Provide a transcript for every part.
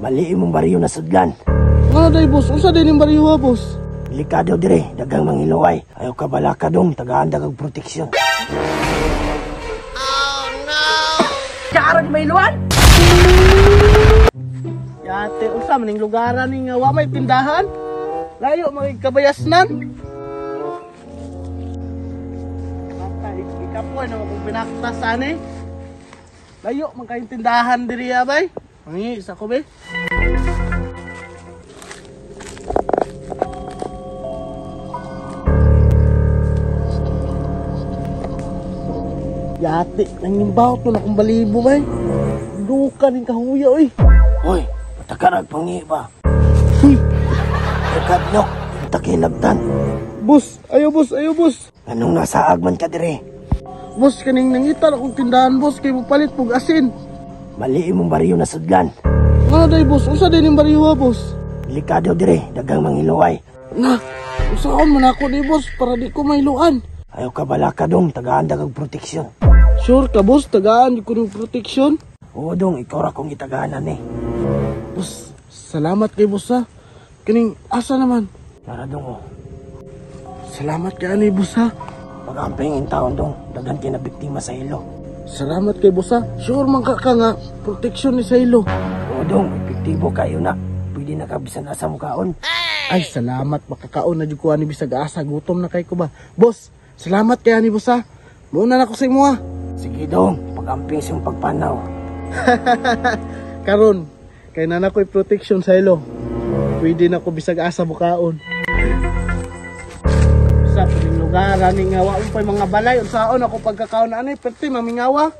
Mali imong bariyo na sudlan. Ano day boss? Unsa day ning bariyo ha boss? Delikado dire, dagang mangiluway. Ayaw ka bala ka dong, tagaan kag proteksyon. Oh no! Charot may luwan? Yate, unsa maning lugaran ning wa may tindahan? Layo mga kabayasnan. Ikapoy na kung pinaktas ane. Layo magkain tindahan diri abay. Mangi isa ko be. Yate, nangibaw to na kung balibo bay. Duka ning kahuya oy. Hoy, patakarag pangi ba? Uy, Rekadlok, takilabtan. boss, ayo boss, ayo boss. Anong nasaag man ka dire? Boss kaning nangita na kong tindahan boss kay mupalit pug asin. Mali imong bariyo na sudlan. Ano day boss? Unsa day ning bariyo ha boss? Delikado dire, dagang mangiluway. Na, usaon man ako di boss para di ko mailuan. Ayaw ka bala ka dong, tagaan kag proteksyon. Sure ka boss, tagaan ko ng protection. Oo dong, ikaw ra kong itagahanan eh. Boss, salamat kay boss ha. Kaning asa naman? Nara dong oh. Salamat kay ani boss ha. Pag-amping in taon dong, dagan kay na biktima sa ilo. Salamat kay boss ha. Sure man ka nga protection ni sa ilo. Oo dong, epektibo kayo na. Pwede na kabisan asa mo kaon. Ay, salamat makakaon na jud ko ani bisag asa gutom na kay ko ba. Boss, salamat kay ani boss ha. Muna na ko sa imo ha. Sige dong, pag-amping sa iyong pagpanaw. Karon, kay nana ko'y protection sa ilo. Pwede na ko bisag asa bukaon. Sa piling lugar ani nga wa umpay mga balay unsaon ako pagkakaon ani perti mamingawa.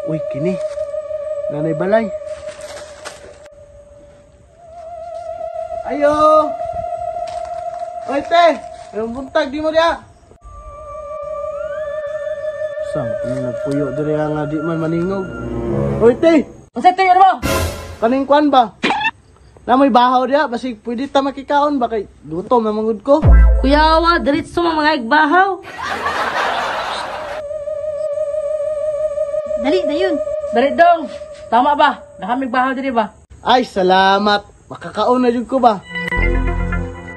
Uy kini. Nanay balay. Ayo. Oy te, ayong buntag di mo dia. Sang nagpuyo diri nga di man maningog. Oy te, Unsa tayo mo? kaning kwan ba? Na may bahaw dia, basig pwede ta makikaon ba kay gutom na mangud ko. Kuyawa, diretso mga igbahaw. Dali na yun. Dali dong. Tama ba? Nakamig bahaw diri ba? Ay, salamat. Makakaon na jud ko ba?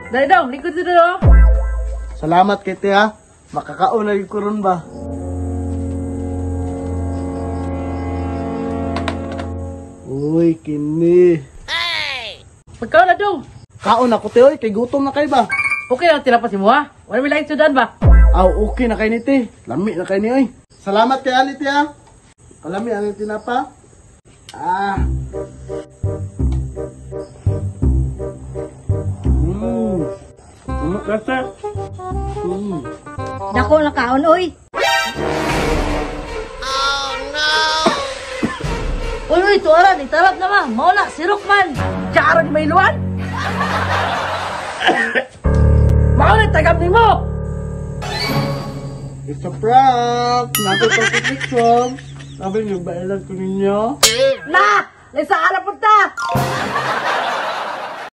Dali dong, likod dito do. Salamat kay te ha. Makakaon na jud ko ron ba? Uy, kini. Pagkaon na dong. Kaon ako te oy, kay gutom na kay ba? Okay lang tinapas mo ha? Wala may lain sudan ba? Aw, okay na kay ni te. Lami na kay ni oy. Salamat kay ani te ha. Kalami ang tinapa. Ah. Kasa. Dako na kaon, oy. Uy, tuwaran, itarap naman. Mauna, sirok man. Charot may luwan. Mauna, tagam ni mo. It's a prank! Natin pang protection! Sabi niyo, bailan ko ninyo? Na! Nasa harap punta!